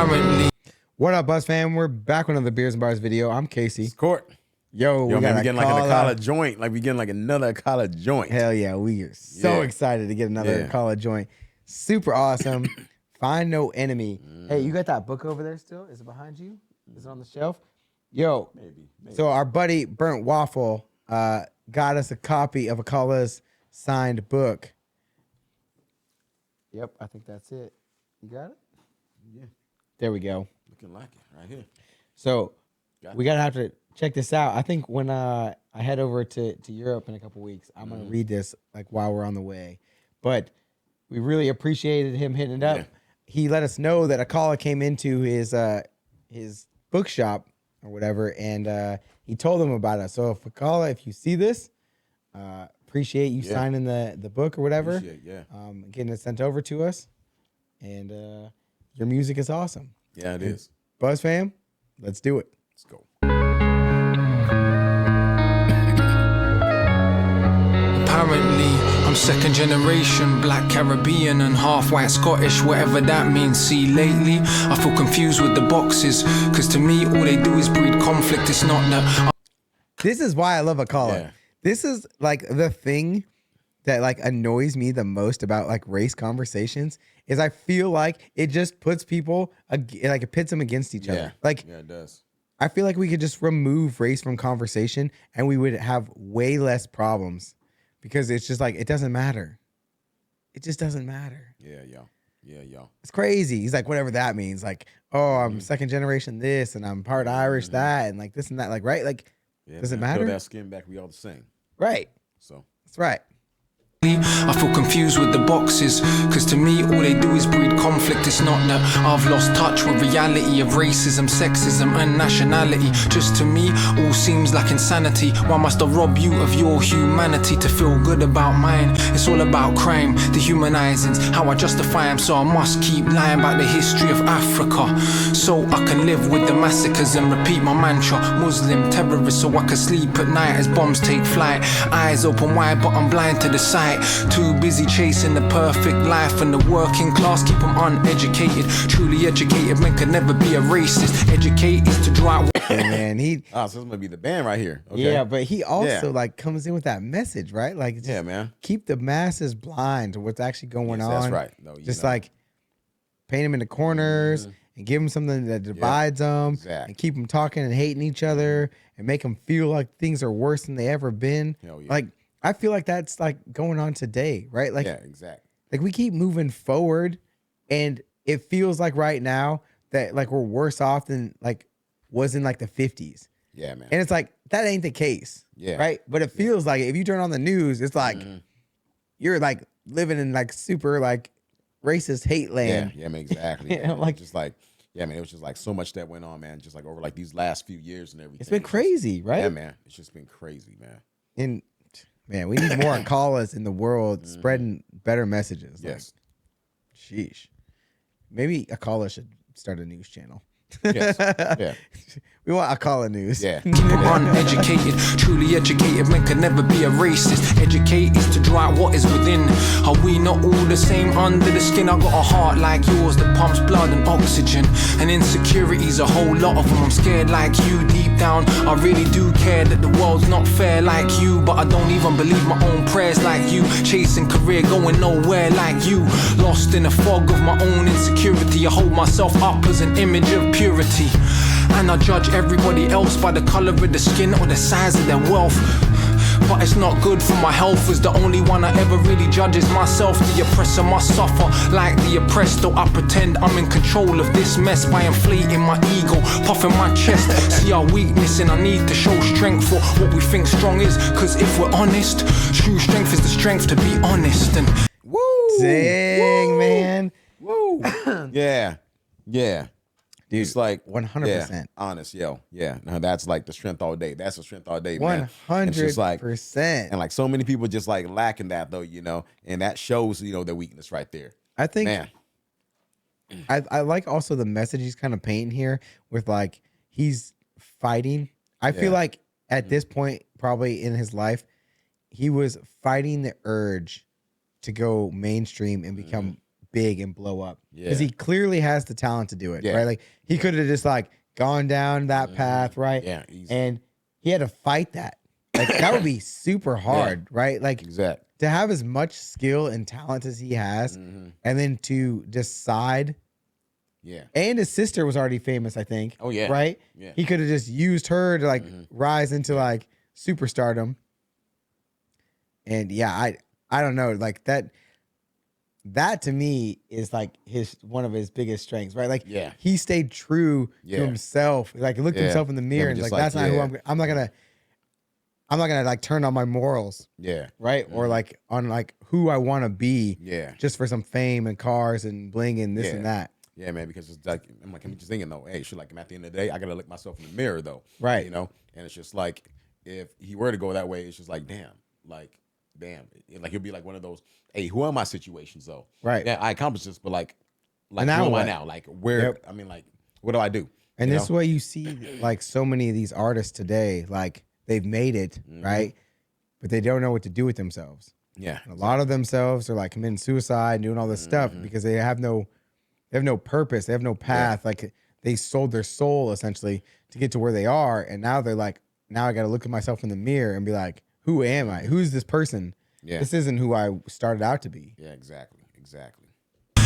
Apparently. What up, Buzz fam? We're back with another Beers and Bars video. I'm Casey. It's Court. Yo, we man, we getting like an Akala. Akala joint. Like we getting like another Akala joint. Hell yeah, we are so excited to get another Akala joint. Super awesome. Find No Enemy. Hey, you got that book over there still? Is it behind you? Is it on the shelf? Yo, Maybe. So our buddy Burnt Waffle got us a copy of Akala's signed book. Yep, I think that's it. You got it? Yeah. There we go. Looking like it right here. So we gotta have to check this out. I think when I head over to Europe in a couple weeks, I'm gonna read this like while we're on the way. But we really appreciated him hitting it up. Yeah. He let us know that Akala came into his bookshop or whatever, and he told them about us. So if Akala, if you see this, appreciate you signing the book or whatever. Getting it sent over to us, and your music is awesome. Yeah, it is. Buzz fam, let's do it. Let's go. Apparently, I'm second generation, black Caribbean and half white Scottish, whatever that means. See, lately, I feel confused with the boxes, cause to me, all they do is breed conflict. It's not that. This is why I love Akala. Yeah. This is like the thing that like annoys me the most about like race conversations is I feel like it just puts people like it pits them against each other. Like it does. I feel like we could just remove race from conversation and we would have way less problems because it's just like it doesn't matter. It just doesn't matter. Yeah, yo. It's crazy. He's like, whatever that means. Like, oh, I'm second generation this and I'm part Irish that and like this and that. Like, right? Like, does it matter? Peel that skin back, we all the same. Right. So that's right. I feel confused with the boxes, cause to me all they do is breed conflict. It's not that I've lost touch with reality of racism, sexism and nationality. Just to me all seems like insanity. Why must I rob you of your humanity to feel good about mine? It's all about crime, dehumanizing, how I justify them. So I must keep lying about the history of Africa, so I can live with the massacres and repeat my mantra. Muslim terrorist, so I can sleep at night as bombs take flight. Eyes open wide but I'm blind to the sight. Too busy chasing the perfect life, and the working class keep them uneducated. Truly educated men can never be a racist. Educate is to draw. And he so this might be the band right here. Okay. Yeah, but he also like comes in with that message, right? Like just man. Keep the masses blind to what's actually going on. That's right. No, just like paint them into corners and give them something that divides them and keep them talking and hating each other and make them feel like things are worse than they ever been. Hell yeah. Like I feel like that's like going on today, right? Like, exactly. Like we keep moving forward, and it feels like right now that like we're worse off than like was in like the 50s. Yeah, man. And it's like that ain't the case. Yeah. Right. But it feels like if you turn on the news, it's like you're like living in like super like racist hate land. Yeah, man, exactly. Man. Like just like man, it was just like so much that went on, man. Just like over like these last few years and everything. It's been crazy, right? Yeah, man. It's just been crazy, man. And man, we need more Akalas in the world spreading better messages. Yes. Like, sheesh. Maybe Akala should start a news channel. Yes. Yeah. We want Akala news. Yeah. Keep them uneducated. Truly educated men can never be a racist. Educate is to draw out what is within. Are we not all the same under the skin? I got a heart like yours that pumps blood and oxygen. And insecurities, a whole lot of them. I'm scared like you deep down. I really do care that the world's not fair like you, but I don't even believe my own prayers like you. Chasing career, going nowhere like you. Lost in a fog of my own insecurity. I hold myself up as an image of purity. And I judge everybody else by the color of the skin or the size of their wealth. But it's not good for my health, as the only one I ever really judge is myself. The oppressor must suffer like the oppressed, though I pretend I'm in control of this mess by inflating my ego, puffing my chest. See our weakness and I need to show strength for what we think strong is. Cause if we're honest, true strength is the strength to be honest. And woo! Dang, man. Woo! Yeah. Dude, it's like 100%. Honest, yo. Yeah. Now that's like the strength all day. That's the strength all day, man. 100%. And like so many people just like lacking that though, and that shows, their weakness right there. I think man. I like also the message he's kind of painting here with like he's fighting. I feel like at this point, probably in his life, he was fighting the urge to go mainstream and become big and blow up. Because Yeah. he clearly has the talent to do it, Yeah. right? Like he could have just like gone down that path, right? Yeah, easy. And he had to fight that. Like that would be super hard, right? Like Exact. to have as much skill and talent as he has, and then to decide. Yeah. And his sister was already famous, I think. Oh, yeah. Right? Yeah. He could have just used her to like rise into like superstardom. And yeah, I don't know. Like that to me is like one of his biggest strengths, right? Like Yeah. he stayed true to himself. Like he looked himself in the mirror and just like, that's not who I'm not gonna like turn on my morals. Yeah. Right? Or like on like who I want to be. Yeah. Just for some fame and cars and bling and this and that. Yeah, man, because it's like I'm just thinking though, hey, shit, like at the end of the day, I gotta look myself in the mirror though. Right. You know? And it's just like if he were to go that way, it's just like, damn. Like he'll be like one of those, hey, who are my situations though? Right. Yeah, I accomplished this, but like who now am I what? now? Like where I mean, like, what do I do? And You this is know? what you see, like so many of these artists today, like they've made it, right? But they don't know what to do with themselves. Yeah. And a lot of themselves are like committing suicide and doing all this stuff because they have no purpose, they have no path. Like they sold their soul essentially to get to where they are, and now they're like, now I got to look at myself in the mirror and be like, who am I? Who's this person? Yeah. This isn't who I started out to be. Yeah, exactly.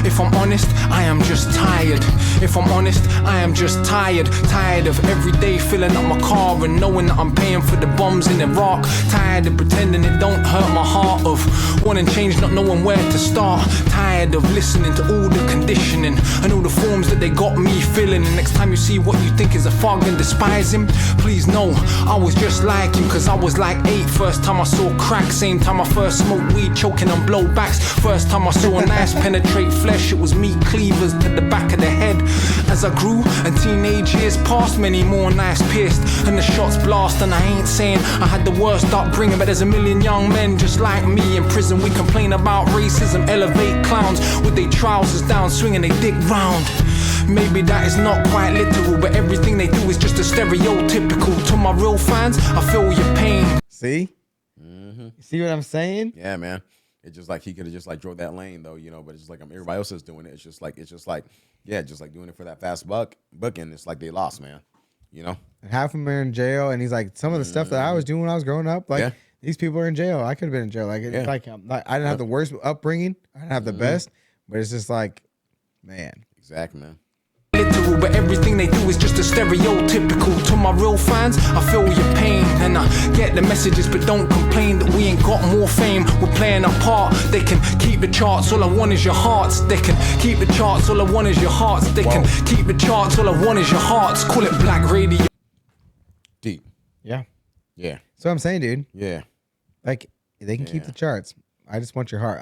If I'm honest, I am just tired. If I'm honest, I am just tired. Tired of every day filling up my car and knowing that I'm paying for the bombs in Iraq. Tired of pretending it don't hurt my heart. Of wanting change, not knowing where to start. Tired of listening to all the conditioning and all the forms that they got me filling. And next time you see what you think is a fog and despise him, please know I was just like him. Cause I was like 8. First time I saw crack. Same time I first smoked weed, choking on blowbacks. First time I saw a knife penetrate flesh, it was meat cleavers to the back of the head. As I grew and teenage years passed, many more knives pierced and the shots blast. And I ain't saying I had the worst upbringing, but there's a million young men just like me in prison. We complain about racism, elevate clowns with their trousers down, swinging they dick round. Maybe that is not quite literal, but everything they do is just a stereotypical. To my real fans, I feel your pain. See? See what I'm saying? Yeah, man. It's just like he could have just like drove that lane though, you know, but it's just like everybody else is doing it. It's just like yeah, just like doing it for that fast buck, and it's like they lost, man. You know? And half of them are in jail, and he's like, some of the stuff that I was doing when I was growing up, like these people are in jail. I could have been in jail. Like, it's like I didn't have the worst upbringing. I didn't have the best, but it's just like, man. Exactly, man. Literal, but everything they do is just a stereotypical. To my real fans, I feel your pain and I get the messages, but don't complain that we ain't got more fame. We're playing our part. They can keep the charts, all I want is your hearts. They can keep the charts, all I want is your hearts. They can keep the charts, all I want is your hearts. Call it black radio. Deep. Yeah. Yeah. So I'm saying, dude, Yeah. like they can keep the charts. I just want your heart.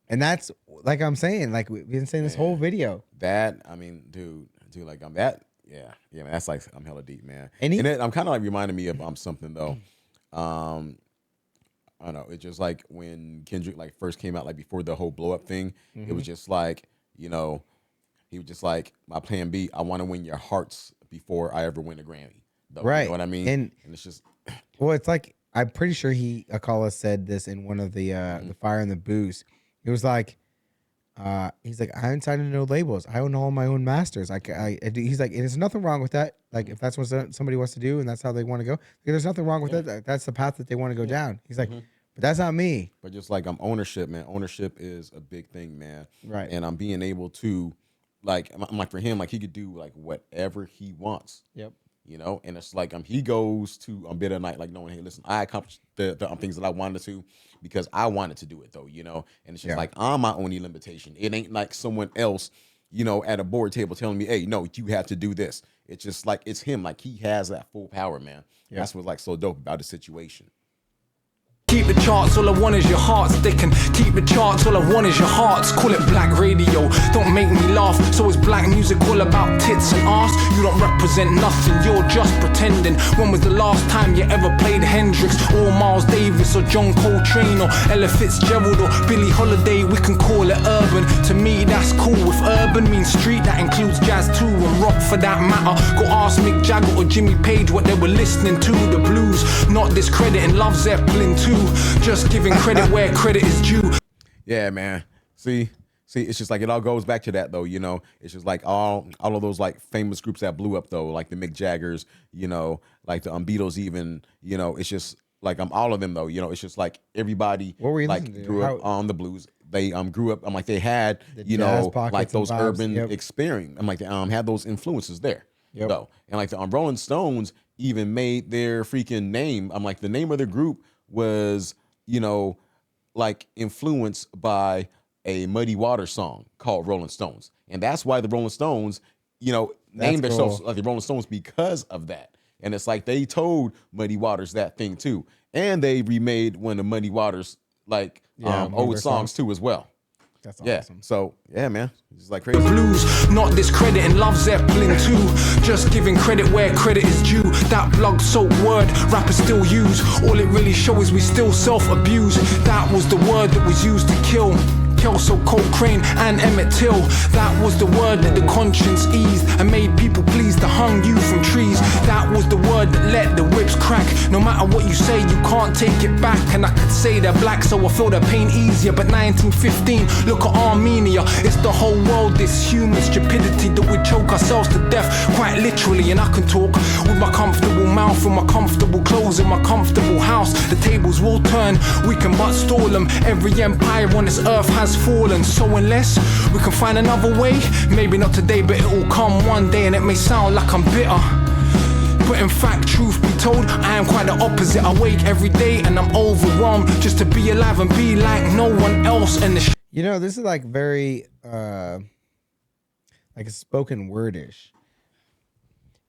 And that's like I'm saying, like we've been saying this whole video. That, I mean, dude, like I'm that. Yeah, man, that's like I'm hella deep, man. And I'm kind of like reminding me of something though. I don't know. It's just like when Kendrick like first came out, like before the whole blow up thing. It was just like, you know, he was just like, my plan B. I want to win your hearts before I ever win a Grammy. Though, right. You know what I mean? And it's just, well, it's like I'm pretty sure Akala said this in one of the Fire and the Boost. It was like, he's like, I haven't signed into no labels. I own all my own masters. He's like, and there's nothing wrong with that. Like, if that's what somebody wants to do and that's how they want to go, there's nothing wrong with that. That's the path that they want to go down. He's like, but that's not me. But just like ownership, man. Ownership is a big thing, man. Right. And I'm being able to, like, I'm like for him, like he could do like whatever he wants. Yep. You know, and it's like he goes to bitter night, like knowing, hey, listen, I accomplished the things that I wanted to because I wanted to do it, though, you know. And it's just like I'm my only limitation. It ain't like someone else, you know, at a board table telling me, hey, no, you have to do this. It's just like it's him, like he has that full power, man. Yeah. That's what's like so dope about the situation. Keep the charts, all I want is your hearts. They can keep the charts, all I want is your hearts. Call it black radio, don't make me laugh. So is black music all about tits and arse? You don't represent nothing, you're just pretending. When was the last time you ever played Hendrix or Miles Davis or John Coltrane or Ella Fitzgerald or Billie Holiday? We can call it urban, to me that's cool. If urban means street, that includes jazz too, and rock for that matter. Go ask Mick Jagger or Jimmy Page what they were listening to. The blues, not discrediting Love Zeppelin too. Just giving credit where credit is due. Yeah, man. See, See, it's just like it all goes back to that though, you know. It's just like all of those like famous groups that blew up though, like the Mick Jaggers, you know, like the Beatles even, you know. It's just like all of them though, you know. It's just like everybody What were you like listening to? grew up on the blues. They grew up. I'm like they had you jazz know pockets like and those vibes, urban yep. experience. I'm like they had those influences there Yep. though, and like the Rolling Stones even made their freaking name. I'm like the name of the group was you know like influenced by a Muddy Waters song called Rolling Stones. And that's why the Rolling Stones, you know, named themselves like the Rolling Stones because of that. And it's like they told Muddy Waters that thing too. And they remade one of Muddy Waters like old songs too as well. That's Yeah. awesome. So yeah, man. It's like crazy. Blues, not discrediting Love Zeppelin too. Just giving credit where credit is due. That blood soaked word rappers still use. All it really shows is we still self-abuse. That was the word that was used to kill Kelso, Cochrane and Emmett Till. That was the word that the conscience eased and made people pleased to hung you from trees. That was the word that let the whips crack. No matter what you say, you can't take it back. And I could say they're black so I feel their pain easier. But 1915, look at Armenia. It's the whole world, this human stupidity that we choke ourselves to death, quite literally. And I can talk with my comfortable mouth and my comfortable clothes in my comfortable house. The tables will turn, we can but stall them. Every empire on this earth has fallen. So unless we can find another way, maybe not today, but it will come one day. And it may sound like I'm bitter, but in fact, truth be told, I am quite the opposite. I wake every day and I'm overwhelmed just to be alive and be like no one else. And you know, this is like very like a spoken wordish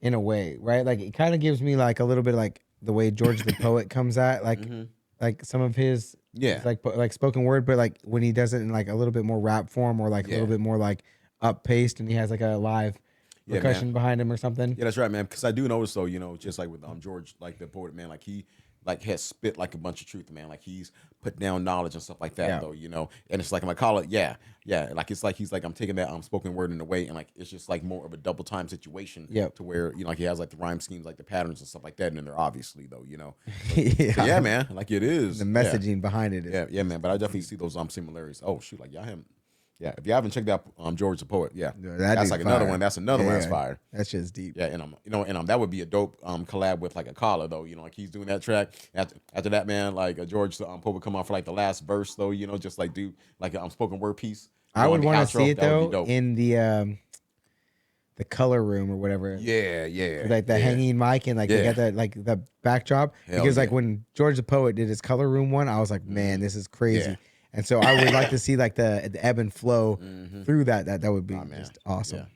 in a way, right? Like it kind of gives me like a little bit like the way George the Poet comes at like some of his like spoken word, but like when he does it in like a little bit more rap form or like a little bit more like up paced, and he has like a live percussion behind him or something. Yeah, that's right, man. Because I do notice though, you know, just like with George, like the poet, man, like he like has spit like a bunch of truth, man. Like he's put down knowledge and stuff like that, though, you know. And it's like I call it, like it's like he's like I'm taking that spoken word in a way, and like it's just like more of a double time situation, to where you know like he has like the rhyme schemes, like the patterns and stuff like that, and then they're obviously though, you know. So, yeah, man, like it is the messaging behind it. Yeah, man. But I definitely see those similarities. Oh shoot, like y'all him. Yeah, if you haven't checked out George the Poet, that's like another one. That's another one that's fire. That's just deep. Yeah, and you know, and that would be a dope collab with like Akala though. You know, like he's doing that track. After that, man, like George the Poet would come on for like the last verse though. You know, just like do like a spoken word piece. I would want to see it though in the color room or whatever. Yeah. Like the hanging mic and like they got that like the backdrop. Because like when George the Poet did his color room one, I was like, man, this is crazy. And so I would like to see like the ebb and flow through that. That would be just awesome.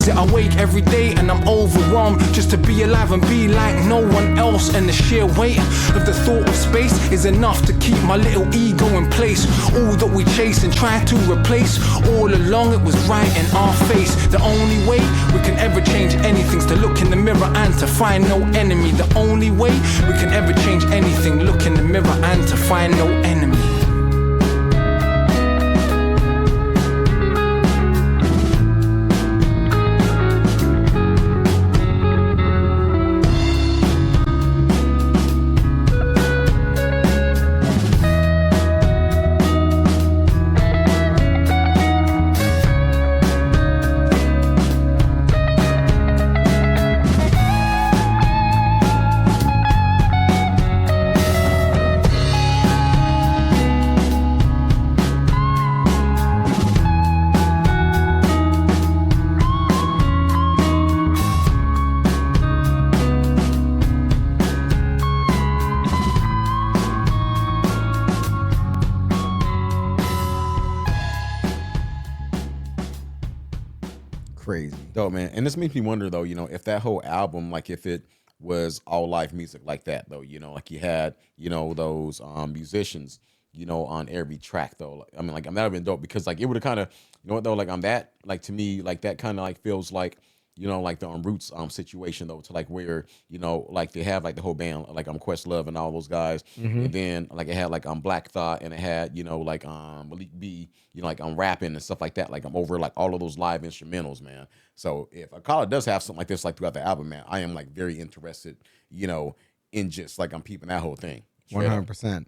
I wake every day and I'm overwhelmed just to be alive and be like no one else. And the sheer weight of the thought of space is enough to keep my little ego in place. All that we chase and try to replace, all along it was right in our face. The only way we can ever change anything's to look in the mirror and to find no enemy. The only way we can ever change anything, look in the mirror and to find no enemy. Crazy. Dope, man. And this makes me wonder though, you know, if that whole album, like if it was all live music like that though, you know, like you had, you know, those musicians, you know, on every track though. I mean, like that would have been dope because like it would have kind of, you know what though, like on that, like to me, like that kind of like feels like, you know, like the Roots situation though, to like where, you know, like they have like the whole band, like Questlove and all those guys. And then like it had like Black Thought, and it had, you know, like Malik B, you know, like rapping and stuff like that. Like I'm over like all of those live instrumentals, man. So if Akala does have something like this like throughout the album, man, I am like very interested, you know, in just like I'm peeping that whole thing. 100%.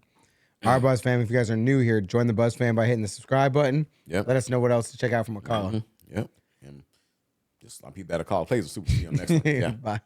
Our Buzz fam, if you guys are new here, join the Buzz fam by hitting the subscribe button. Yep. Let us know what else to check out from Akala. Yep. And just some people that Akala plays a super. See you on the next one. Yeah. Bye.